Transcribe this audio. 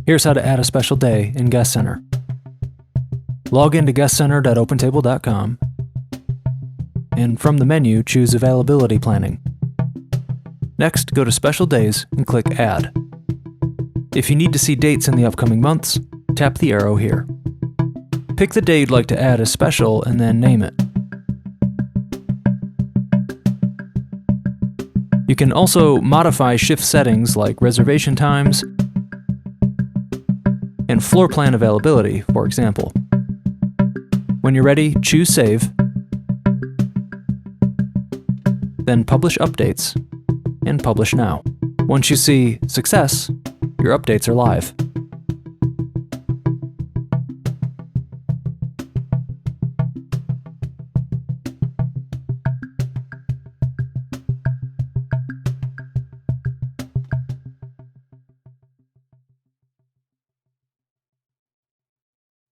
Here's how to add a special day in Guest Center. Log into guestcenter.opentable.com, and from the menu, choose Availability Planning. Next, go to Special Days and click Add. If you need to see dates in the upcoming months, tap the arrow here. Pick the day you'd like to add as special and then name it. You can also modify shift settings like reservation times and floor plan availability, for example. When you're ready, choose Save, then Publish Updates, and Publish Now. Once you see Success, your updates are live.